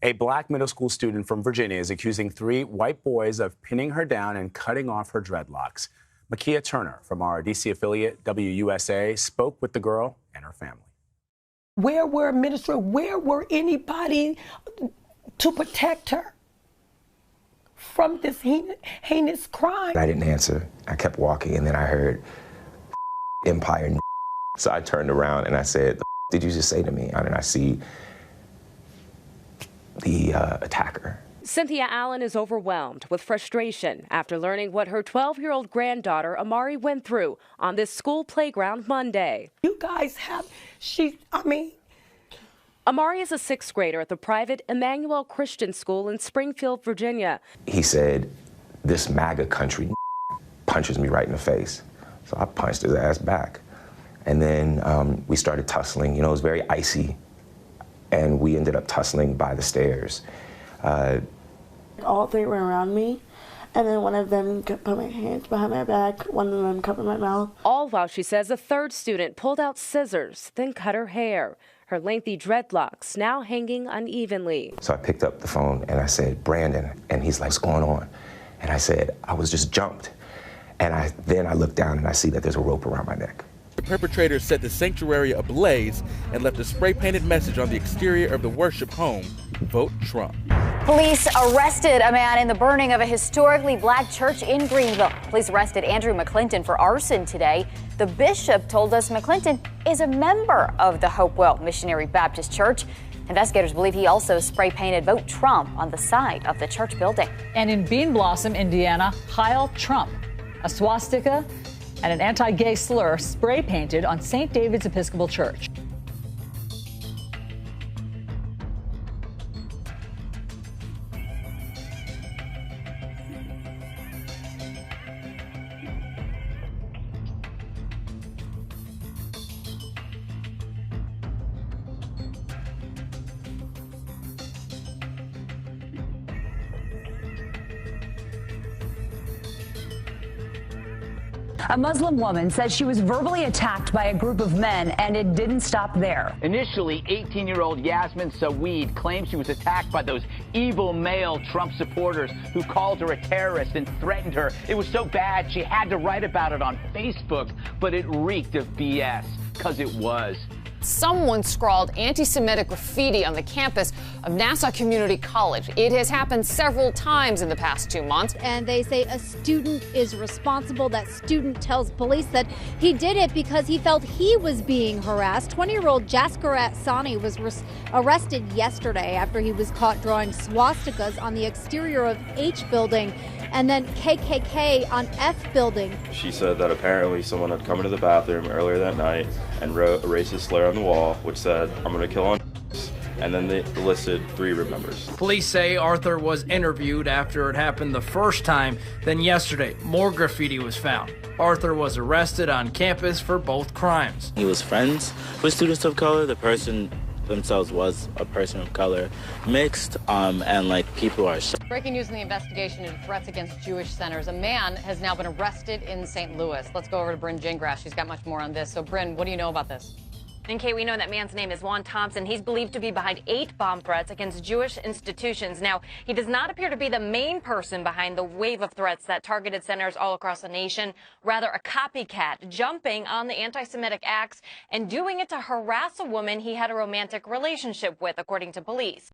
A black middle school student from Virginia is accusing 3 white boys of pinning her down and cutting off her dreadlocks. Makia Turner from our DC affiliate WUSA spoke with the girl and her family. Where were administrators? Where were anybody to protect her from this heinous crime? I didn't answer. I kept walking, and then I heard Empire. So I turned around and I said, "Did you just say to me?" And I see the attacker. Cynthia Allen is overwhelmed with frustration after learning what her 12-year-old granddaughter Amari went through on this school playground Monday. You guys have, Amari is a 6th grader at the private Emmanuel Christian School in Springfield, Virginia. He said, "This MAGA country," punches me right in the face. So I punched his ass back. And then we started tussling. You know, it was very icy. And we ended up tussling by the stairs. All 3 were around me, and then one of them put my hands behind my back, one of them covered my mouth. All while she says a 3rd student pulled out scissors, then cut her hair. Her lengthy dreadlocks now hanging unevenly. So I picked up the phone and I said, "Brandon," and he's like, "What's going on?" And I said, "I was just jumped." And then I look down and I see that there's a rope around my neck. The perpetrators set the sanctuary ablaze and left a spray-painted message on the exterior of the worship home, "Vote Trump." Police arrested a man in the burning of a historically black church in Greenville. Police arrested Andrew McClinton for arson today. The bishop told us McClinton is a member of the Hopewell Missionary Baptist Church. Investigators believe he also spray-painted "Vote Trump" on the side of the church building. And in Bean Blossom, Indiana, Heil Trump, a swastika and an anti-gay slur spray-painted on St. David's Episcopal Church. A Muslim woman says she was verbally attacked by a group of men, and it didn't stop there. Initially, 18-year-old Yasmin Saweed claimed she was attacked by those evil male Trump supporters who called her a terrorist and threatened her. It was so bad she had to write about it on Facebook, but it reeked of BS, because it was. Someone scrawled anti-Semitic graffiti on the campus of Nassau Community College. It has happened several times in the past 2 months. And they say a student is responsible. That student tells police that he did it because he felt he was being harassed. 20-year-old Jaskarat Sani was arrested yesterday after he was caught drawing swastikas on the exterior of H building and then KKK on F building. She said that apparently someone had come into the bathroom earlier that night and wrote a racist slur on the wall, which said, "I'm going to kill on," and then they listed 3 group members. Police say Arthur was interviewed after it happened the first time. Then yesterday, more graffiti was found. Arthur was arrested on campus for both crimes. He was friends with students of color. The person themselves was a person of color, mixed, and people are shocked. Breaking news in the investigation into threats against Jewish centers. A man has now been arrested in St. Louis. Let's go over to Bryn Gingras. She's got much more on this. So, Bryn, what do you know about this? And Kate, we know that man's name is Juan Thompson. He's believed to be behind 8 bomb threats against Jewish institutions. Now, he does not appear to be the main person behind the wave of threats that targeted centers all across the nation. Rather, a copycat, jumping on the anti-Semitic acts and doing it to harass a woman he had a romantic relationship with, according to police.